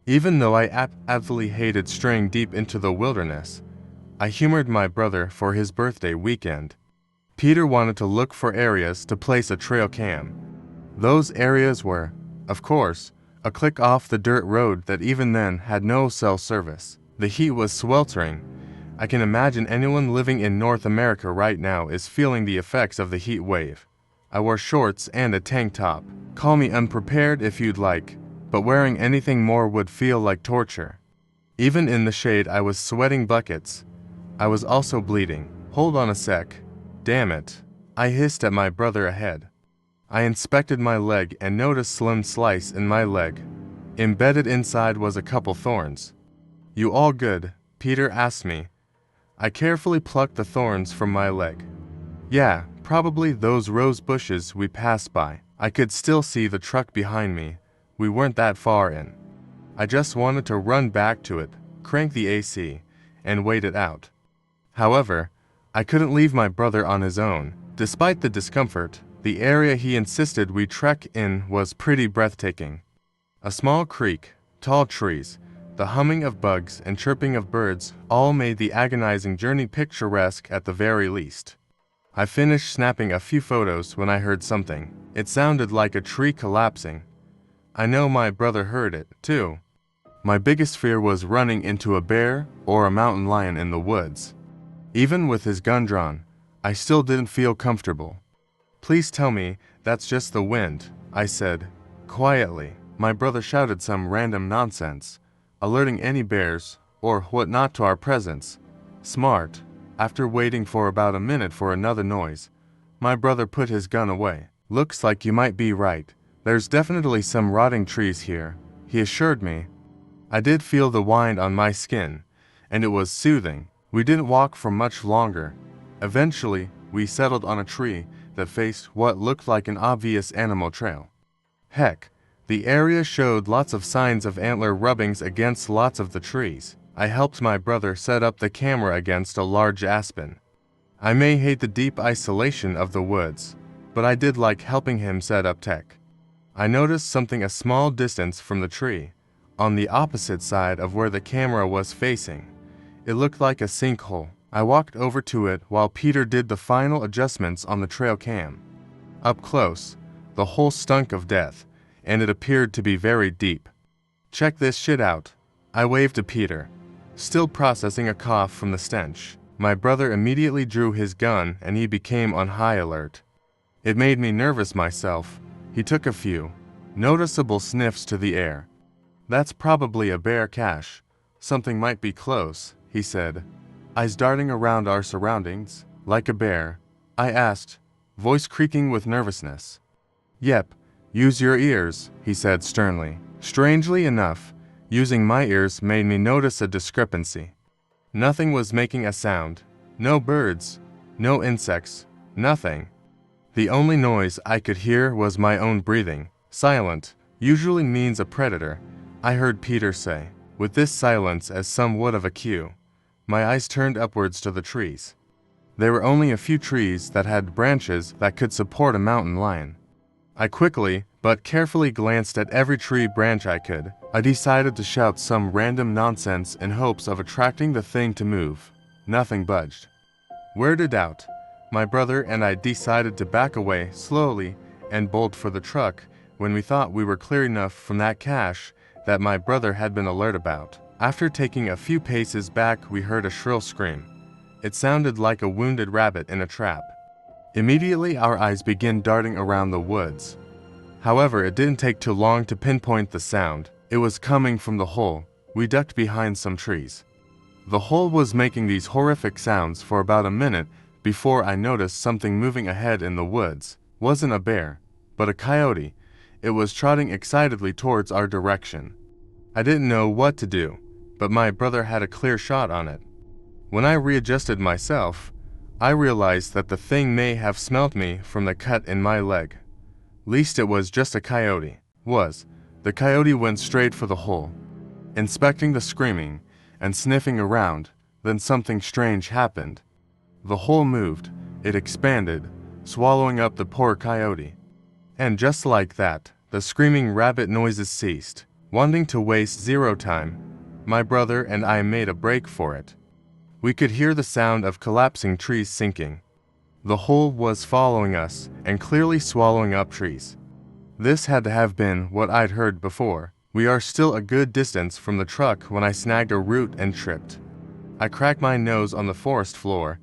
Even though I absolutely hated straying deep into the wilderness, I humored my brother for his birthday weekend. Peter wanted to look for areas to place a trail cam. Those areas were, of course, a click off the dirt road that even then had no cell service. The heat was sweltering. I can imagine anyone living in North America right now is feeling the effects of the heat wave. I wore shorts and a tank top. Call me unprepared if you'd like, but wearing anything more would feel like torture. Even in the shade I was sweating buckets. I was also bleeding. Hold on a sec. Damn it. I hissed at my brother ahead. I inspected my leg and noticed a slim slice in my leg. Embedded inside was a couple thorns. You all good? Peter asked me. I carefully plucked the thorns from my leg. Yeah, probably those rose bushes we passed by. I could still see the truck behind me. We weren't that far in. I just wanted to run back to it, crank the AC, and wait it out. However, I couldn't leave my brother on his own. Despite the discomfort, the area he insisted we trek in was pretty breathtaking. A small creek, tall trees, the humming of bugs and chirping of birds all made the agonizing journey picturesque at the very least. I finished snapping a few photos when I heard something. It sounded like a tree collapsing. I know my brother heard it, too. My biggest fear was running into a bear or a mountain lion in the woods. Even with his gun drawn, I still didn't feel comfortable. Please tell me that's just the wind, I said, quietly. My brother shouted some random nonsense, alerting any bears or whatnot to our presence. Smart. After waiting for about a minute for another noise, my brother put his gun away. Looks like you might be right. There's definitely some rotting trees here, he assured me. I did feel the wind on my skin, and it was soothing. We didn't walk for much longer. Eventually, we settled on a tree that faced what looked like an obvious animal trail. Heck, the area showed lots of signs of antler rubbings against lots of the trees. I helped my brother set up the camera against a large aspen. I may hate the deep isolation of the woods, but I did like helping him set up tech. I noticed something a small distance from the tree, on the opposite side of where the camera was facing. It looked like a sinkhole. I walked over to it while Peter did the final adjustments on the trail cam. Up close, the hole stunk of death, and it appeared to be very deep. Check this shit out. I waved to Peter, still processing a cough from the stench. My brother immediately drew his gun and he became on high alert. It made me nervous myself. He took a few noticeable sniffs to the air. That's probably a bear cache. Something might be close, he said, eyes darting around our surroundings. Like a bear? I asked, voice creaking with nervousness. Yep, use your ears, he said sternly. Strangely enough, using my ears made me notice a discrepancy. Nothing was making a sound. No birds, no insects, nothing. The only noise I could hear was my own breathing. Silent usually means a predator, I heard Peter say, with this silence as somewhat of a cue. My eyes turned upwards to the trees. There were only a few trees that had branches that could support a mountain lion. I quickly, but carefully glanced at every tree branch I could. I decided to shout some random nonsense in hopes of attracting the thing to move. Nothing budged. Weirded out, my brother and I decided to back away slowly and bolt for the truck when we thought we were clear enough from that cache that my brother had been alert about. After taking a few paces back, we heard a shrill scream. It sounded like a wounded rabbit in a trap. Immediately, our eyes began darting around the woods. However, it didn't take too long to pinpoint the sound. It was coming from the hole. We ducked behind some trees. The hole was making these horrific sounds for about a minute before I noticed something moving ahead in the woods. Wasn't a bear, but a coyote. It was trotting excitedly towards our direction. I didn't know what to do, but my brother had a clear shot on it. When I readjusted myself, I realized that the thing may have smelt me from the cut in my leg. Least it was just a coyote. The coyote went straight for the hole, inspecting the screaming and sniffing around. Then something strange happened. The hole moved, it expanded, swallowing up the poor coyote. And just like that, the screaming rabbit noises ceased. Wanting to waste zero time, my brother and I made a break for it. We could hear the sound of collapsing trees sinking. The hole was following us and clearly swallowing up trees. This had to have been what I'd heard before. We are still a good distance from the truck when I snagged a root and tripped. I cracked my nose on the forest floor.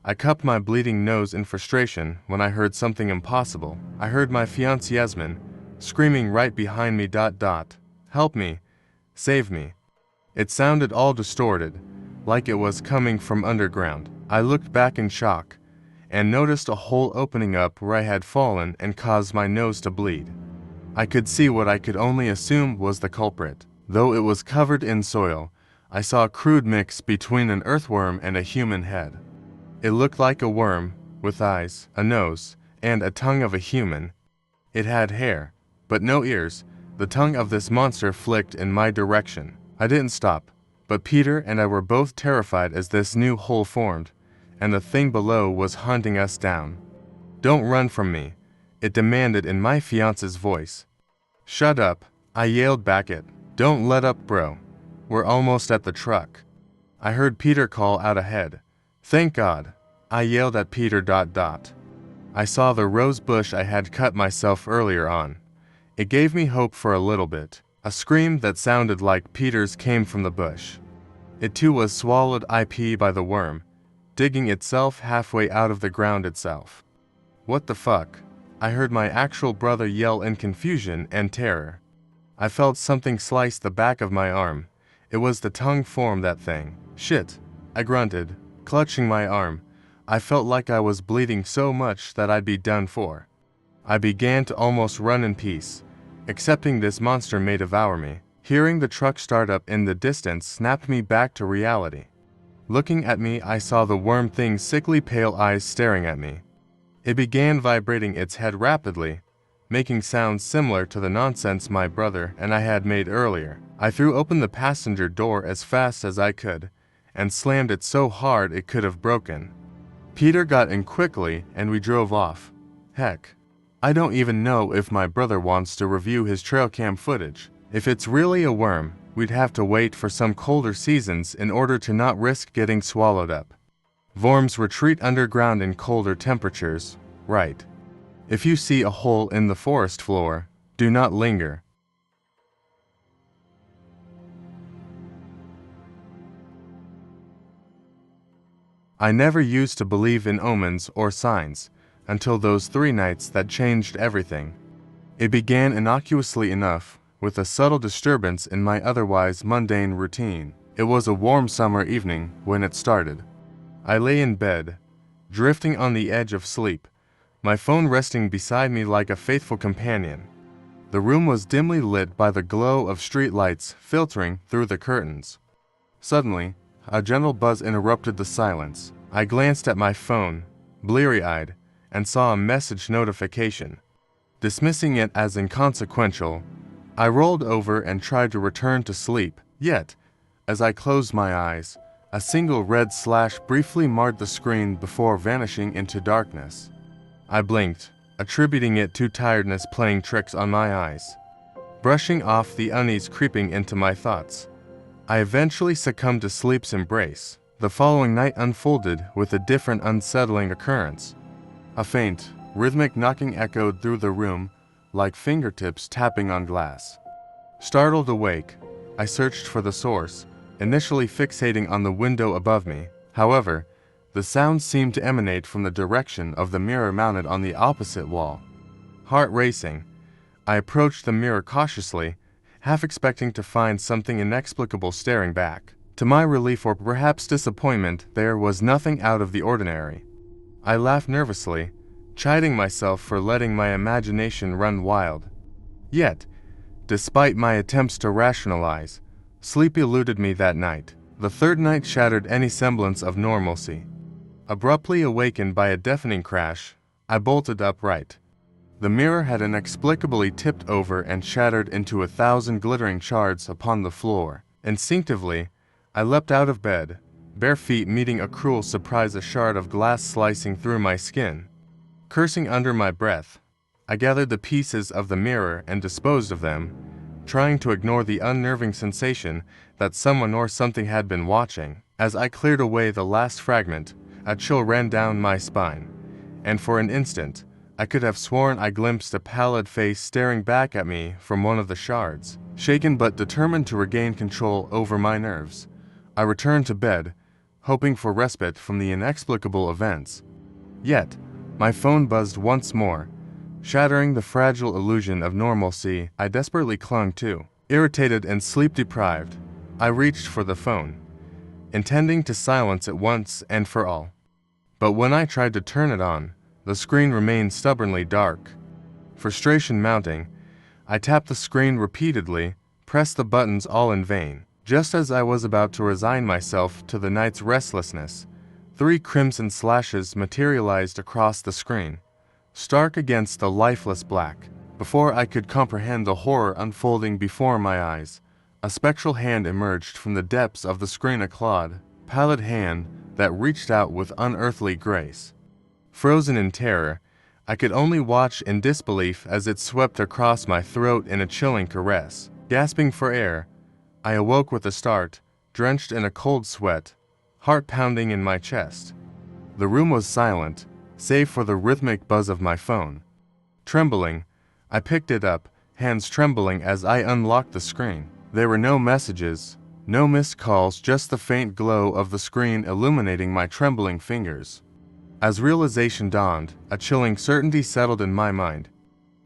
I cupped my bleeding nose in frustration when I heard something impossible. I heard my fiancée Yasmin screaming right behind me. Help me. Save me. It sounded all distorted, like it was coming from underground. I looked back in shock and noticed a hole opening up where I had fallen and caused my nose to bleed. I could see what I could only assume was the culprit. Though it was covered in soil, I saw a crude mix between an earthworm and a human head. It looked like a worm, with eyes, a nose, and a tongue of a human. It had hair, but no ears. The tongue of this monster flicked in my direction. I didn't stop, but Peter and I were both terrified as this new hole formed, and the thing below was hunting us down. "Don't run from me," it demanded in my fiance's voice. "Shut up," I yelled back at. "Don't let up, bro. We're almost at the truck." I heard Peter call out ahead. "Thank God," I yelled at Peter. I saw the rose bush I had cut myself earlier on. It gave me hope for a little bit. A scream that sounded like Peter's came from the bush. It too was swallowed up by the worm, digging itself halfway out of the ground itself. "What the fuck?" I heard my actual brother yell in confusion and terror. I felt something slice the back of my arm. It was the tongue form, that thing. "Shit," I grunted, clutching my arm. I felt like I was bleeding so much that I'd be done for. I began to almost run in peace, accepting this monster may devour me. Hearing the truck start up in the distance snapped me back to reality. Looking at me, I saw the worm thing's sickly pale eyes staring at me. It began vibrating its head rapidly, making sounds similar to the nonsense my brother and I had made earlier. I threw open the passenger door as fast as I could, and slammed it so hard it could have broken. Peter got in quickly and we drove off. Heck, I don't even know if my brother wants to review his trail cam footage. If it's really a worm, we'd have to wait for some colder seasons in order to not risk getting swallowed up. Worms retreat underground in colder temperatures, right? If you see a hole in the forest floor, do not linger. I never used to believe in omens or signs until those 3 nights that changed everything. It began innocuously enough, with a subtle disturbance in my otherwise mundane routine. It was a warm summer evening when it started. I lay in bed, drifting on the edge of sleep, my phone resting beside me like a faithful companion. The room was dimly lit by the glow of street lights filtering through the curtains. Suddenly, a gentle buzz interrupted the silence. I glanced at my phone, bleary-eyed, and saw a message notification. Dismissing it as inconsequential, I rolled over and tried to return to sleep. Yet, as I closed my eyes, a single red slash briefly marred the screen before vanishing into darkness. I blinked, attributing it to tiredness playing tricks on my eyes. Brushing off the unease creeping into my thoughts, I eventually succumbed to sleep's embrace. The following night unfolded with a different unsettling occurrence. A faint, rhythmic knocking echoed through the room, like fingertips tapping on glass. Startled awake, I searched for the source, initially fixating on the window above me. However, the sound seemed to emanate from the direction of the mirror mounted on the opposite wall. Heart racing, I approached the mirror cautiously, half expecting to find something inexplicable staring back. To my relief or perhaps disappointment, there was nothing out of the ordinary. I laughed nervously, chiding myself for letting my imagination run wild. Yet, despite my attempts to rationalize, sleep eluded me that night. The third night shattered any semblance of normalcy. Abruptly awakened by a deafening crash, I bolted upright. The mirror had inexplicably tipped over and shattered into 1,000 glittering shards upon the floor. Instinctively, I leapt out of bed, bare feet meeting a cruel surprise, a shard of glass slicing through my skin. Cursing under my breath, I gathered the pieces of the mirror and disposed of them, trying to ignore the unnerving sensation that someone or something had been watching. As I cleared away the last fragment, a chill ran down my spine, and for an instant, I could have sworn I glimpsed a pallid face staring back at me from one of the shards. Shaken but determined to regain control over my nerves, I returned to bed, hoping for respite from the inexplicable events. Yet, my phone buzzed once more, shattering the fragile illusion of normalcy I desperately clung to. Irritated and sleep-deprived, I reached for the phone, intending to silence it once and for all. But when I tried to turn it on, the screen remained stubbornly dark. Frustration mounting, I tapped the screen repeatedly, pressed the buttons all in vain. Just as I was about to resign myself to the night's restlessness, 3 crimson slashes materialized across the screen, stark against the lifeless black. Before I could comprehend the horror unfolding before my eyes, a spectral hand emerged from the depths of the screen, a clawed, pallid hand that reached out with unearthly grace. Frozen in terror, I could only watch in disbelief as it swept across my throat in a chilling caress. Gasping for air, I awoke with a start, drenched in a cold sweat, heart pounding in my chest. The room was silent, save for the rhythmic buzz of my phone. Trembling, I picked it up, hands trembling as I unlocked the screen. There were no messages, no missed calls, just the faint glow of the screen illuminating my trembling fingers. As realization dawned, a chilling certainty settled in my mind.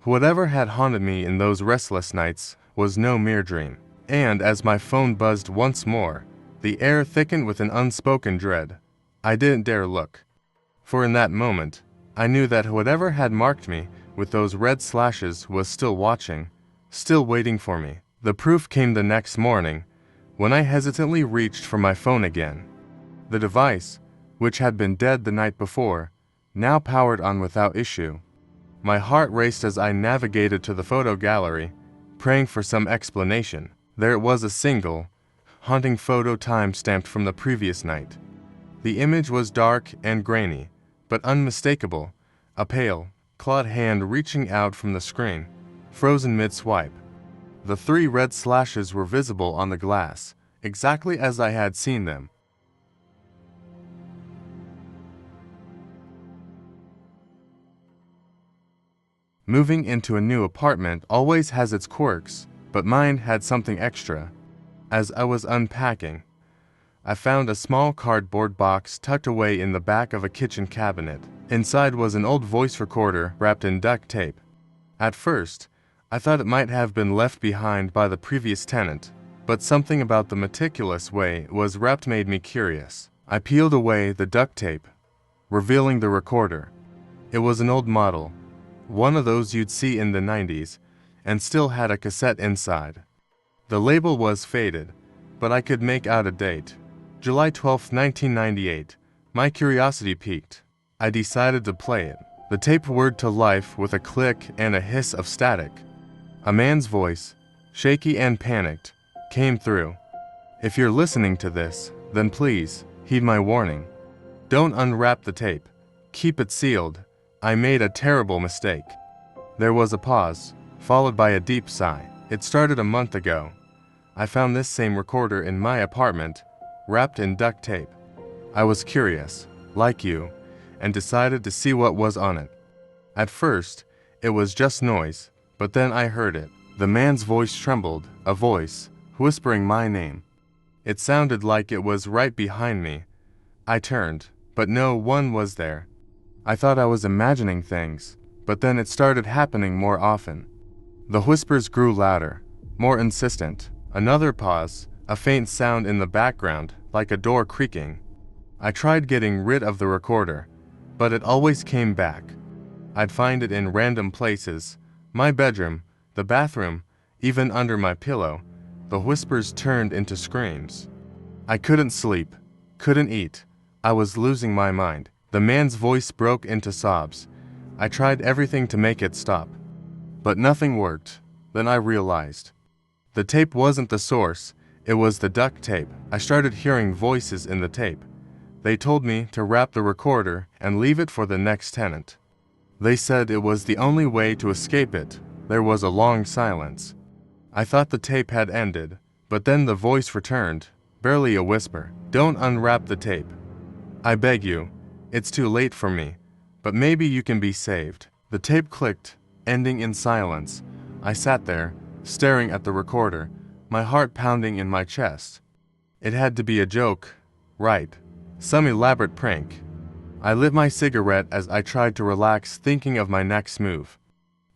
Whatever had haunted me in those restless nights was no mere dream. And as my phone buzzed once more, the air thickened with an unspoken dread. I didn't dare look. For in that moment, I knew that whatever had marked me with those red slashes was still watching, still waiting for me. The proof came the next morning, when I hesitantly reached for my phone again. The device, which had been dead the night before, now powered on without issue. My heart raced as I navigated to the photo gallery, praying for some explanation. There it was, a single, haunting photo time-stamped from the previous night. The image was dark and grainy, but unmistakable, a pale, clawed hand reaching out from the screen, frozen mid-swipe. The 3 red slashes were visible on the glass, exactly as I had seen them. Moving into a new apartment always has its quirks, but mine had something extra. As I was unpacking, I found a small cardboard box tucked away in the back of a kitchen cabinet. Inside was an old voice recorder wrapped in duct tape. At first, I thought it might have been left behind by the previous tenant, but something about the meticulous way it was wrapped made me curious. I peeled away the duct tape, revealing the recorder. It was an old model, one of those you'd see in the 90s, and still had a cassette inside. The label was faded, but I could make out a date. July 12, 1998. My curiosity piqued. I decided to play it. The tape whirred to life with a click and a hiss of static. A man's voice, shaky and panicked, came through. If you're listening to this, then please, heed my warning. Don't unwrap the tape. Keep it sealed. I made a terrible mistake. There was a pause, followed by a deep sigh. It started a month ago. I found this same recorder in my apartment, wrapped in duct tape. I was curious, like you, and decided to see what was on it. At first, it was just noise, but then I heard it. The man's voice trembled, a voice, whispering my name. It sounded like it was right behind me. I turned, but no one was there. I thought I was imagining things, but then it started happening more often. The whispers grew louder, more insistent. Another pause, a faint sound in the background, like a door creaking. I tried getting rid of the recorder, but it always came back. I'd find it in random places, my bedroom, the bathroom, even under my pillow. The whispers turned into screams. I couldn't sleep, couldn't eat. I was losing my mind. The man's voice broke into sobs. I tried everything to make it stop, but nothing worked. Then I realized. The tape wasn't the source, it was the duct tape. I started hearing voices in the tape. They told me to wrap the recorder and leave it for the next tenant. They said it was the only way to escape it. There was a long silence. I thought the tape had ended, but then the voice returned, barely a whisper. "Don't unwrap the tape. I beg you. It's too late for me, but maybe you can be saved." The tape clicked, ending in silence. I sat there, staring at the recorder, my heart pounding in my chest. It had to be a joke, right? Some elaborate prank. I lit my cigarette as I tried to relax, thinking of my next move.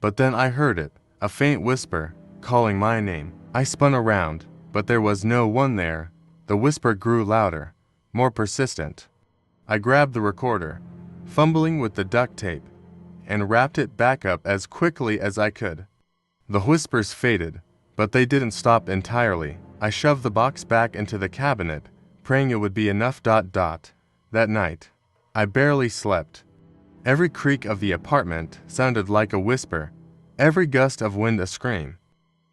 But then I heard it, a faint whisper, calling my name. I spun around, but there was no one there. The whisper grew louder, more persistent. I grabbed the recorder, fumbling with the duct tape, and wrapped it back up as quickly as I could. The whispers faded, but they didn't stop entirely. I shoved the box back into the cabinet, praying it would be enough. That night, I barely slept. Every creak of the apartment sounded like a whisper, every gust of wind a scream.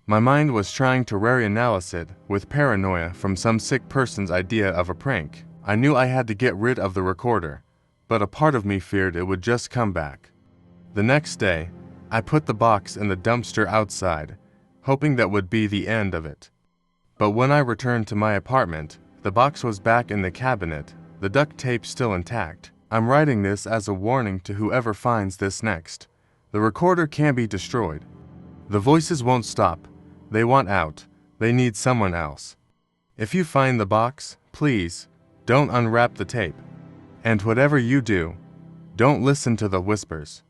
My mind was trying to reanalyze it with paranoia from some sick person's idea of a prank. I knew I had to get rid of the recorder, but a part of me feared it would just come back. The next day, I put the box in the dumpster outside, hoping that would be the end of it. But when I returned to my apartment, the box was back in the cabinet, the duct tape still intact. I'm writing this as a warning to whoever finds this next. The recorder can be destroyed. The voices won't stop. They want out. They need someone else. If you find the box, please, don't unwrap the tape. And whatever you do, don't listen to the whispers.